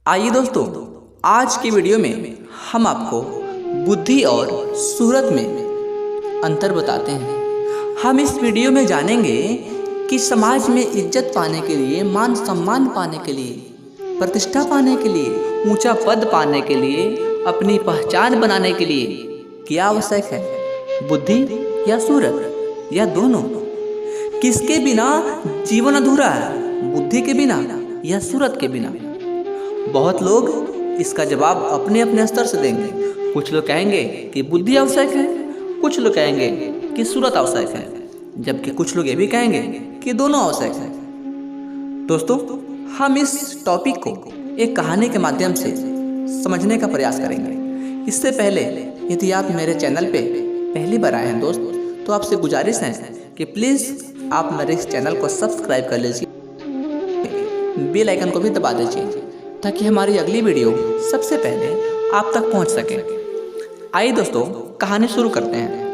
आइए दोस्तों, आज की वीडियो में हम आपको बुद्धि और सूरत में अंतर बताते हैं। हम इस वीडियो में जानेंगे कि समाज में इज्जत पाने के लिए, मान सम्मान पाने के लिए, प्रतिष्ठा पाने के लिए, ऊंचा पद पाने के लिए, अपनी पहचान बनाने के लिए क्या आवश्यक है, बुद्धि या सूरत या दोनों। किसके बिना जीवन अधूरा है, बुद्धि के बिना या सूरत के बिना। बहुत लोग इसका जवाब अपने अपने स्तर से देंगे। कुछ लोग कहेंगे कि बुद्धि आवश्यक है, कुछ लोग कहेंगे कि सूरत आवश्यक है, जबकि कुछ लोग ये भी कहेंगे कि दोनों आवश्यक है। दोस्तों, हम इस टॉपिक को एक कहानी के माध्यम से समझने का प्रयास करेंगे। इससे पहले यदि आप मेरे चैनल पे पहली बार आए हैं दोस्त, तो आपसे गुजारिश है कि प्लीज़ आप मेरे इस चैनल को सब्सक्राइब कर लीजिए, बेल आइकन को भी दबा दीजिए ताकि हमारी अगली वीडियो सबसे पहले आप तक पहुंच सके। आइए दोस्तों, कहानी शुरू करते हैं।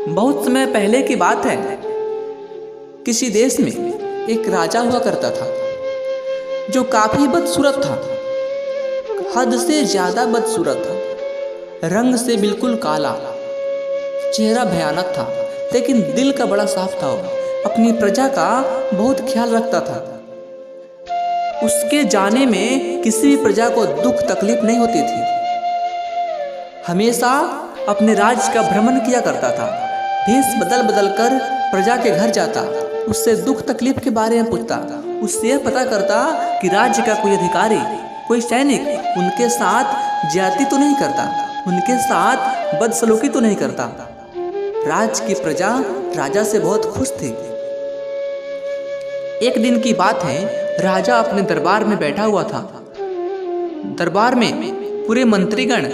बहुत समय पहले की बात है, किसी देश में एक राजा हुआ करता था जो काफी बदसूरत था, हद से ज्यादा बदसूरत था। रंग से बिल्कुल काला, चेहरा भयानक था, लेकिन दिल का बड़ा साफ था। अपनी प्रजा का बहुत ख्याल रखता था। उसके जाने में किसी भी प्रजा को दुख तकलीफ नहीं होती थी। हमेशा अपने राज्य का भ्रमण किया करता था। भेष बदल बदल कर प्रजा के घर जाता, उससे दुख तकलीफ के बारे में पूछता, उससे यह पता करता कि राज्य का कोई अधिकारी, कोई सैनिक उनके साथ ज्यादती तो नहीं करता, उनके साथ बदसलूकी तो नहीं करता। राज्य की प्रजा राजा से बहुत खुश थी। एक दिन की बात है, राजा अपने दरबार में बैठा हुआ था। दरबार में पूरे मंत्रीगण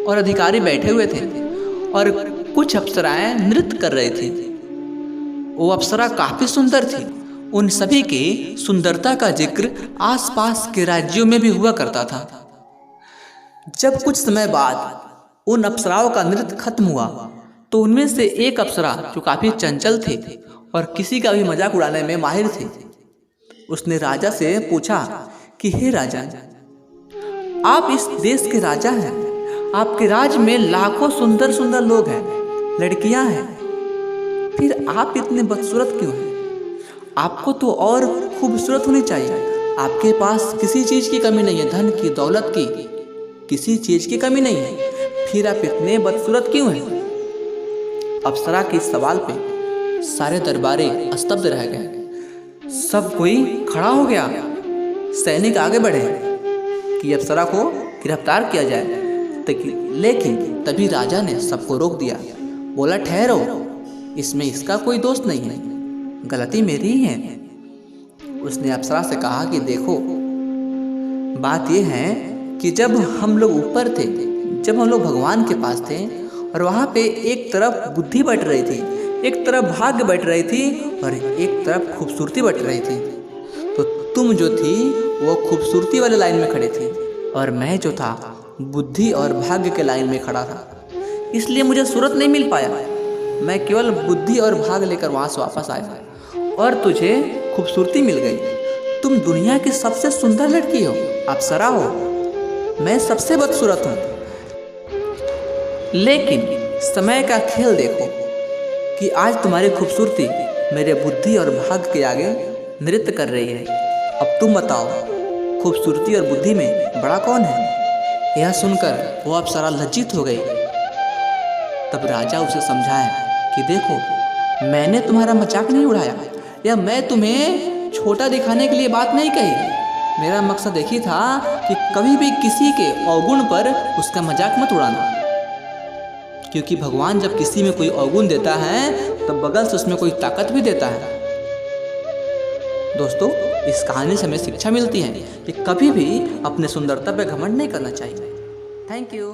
और अधिकारी बैठे हुए थे और कुछ अप्सराएं नृत्य कर रही थी। वो अप्सरा काफी सुंदर थी। उन सभी की सुंदरता का जिक्र आसपास के राज्यों में भी हुआ करता था। जब कुछ समय बाद उन अप्सराओं का नृत्य खत्म हुआ, तो उनमें से एक अप्सरा जो काफी चंचल थी और किसी का भी मजाक उड़ाने में माहिर थी, उसने राजा से पूछा कि हे राजा, आप इस देश के राजा हैं, आपके राज्य में लाखों सुंदर सुंदर लोग हैं, लड़कियां हैं, फिर आप इतने बदसूरत क्यों हैं? आपको तो और खूबसूरत होनी चाहिए। आपके पास किसी चीज की कमी नहीं है, धन की, दौलत की, किसी चीज की कमी नहीं है, फिर आप इतने बदसूरत क्यों हैं? अप्सरा के इस सवाल पे सारे दरबारी स्तब्ध रह गए। सब कोई खड़ा हो गया। सैनिक आगे बढ़े कि अप्सरा को गिरफ्तार किया जाए, लेकिन तभी राजा ने सबको रोक दिया। बोला, ठहरो, इसमें इसका कोई दोष नहीं है, गलती मेरी ही है। उसने अप्सरा से कहा कि देखो, बात यह है कि जब हम लोग ऊपर थे, जब हम लोग भगवान के पास थे, और वहाँ पे एक तरफ बुद्धि बट रही थी, एक तरफ भाग्य बैठ रही थी और एक तरफ खूबसूरती बैठ रही थी, तो तुम जो थी वो खूबसूरती वाले लाइन में खड़े थी और मैं जो था बुद्धि और भाग्य के लाइन में खड़ा था। इसलिए मुझे सूरत नहीं मिल पाया। मैं केवल बुद्धि और भाग्य लेकर वहाँ से वापस आया और तुझे खूबसूरती मिल गई। तुम दुनिया की सबसे सुंदर लड़की हो, अप्सरा हो, मैं सबसे बदसूरत हूँ। लेकिन समय का खेल देखो कि आज तुम्हारी खूबसूरती मेरे बुद्धि और भाग्य के आगे नृत्य कर रही है। अब तुम बताओ, खूबसूरती और बुद्धि में बड़ा कौन है? यह सुनकर वो अप्सरा लज्जित हो गई। तब राजा उसे समझाया कि देखो, मैंने तुम्हारा मजाक नहीं उड़ाया या मैं तुम्हें छोटा दिखाने के लिए बात नहीं कही। मेरा मकसद एक ही था कि कभी भी किसी के अवगुण पर उसका मजाक मत उड़ाना, क्योंकि भगवान जब किसी में कोई अवगुण देता है तो बगल से उसमें कोई ताकत भी देता है। दोस्तों, इस कहानी से हमें शिक्षा मिलती है कि कभी भी अपने सुंदरता पे घमंड नहीं करना चाहिए। Thank you.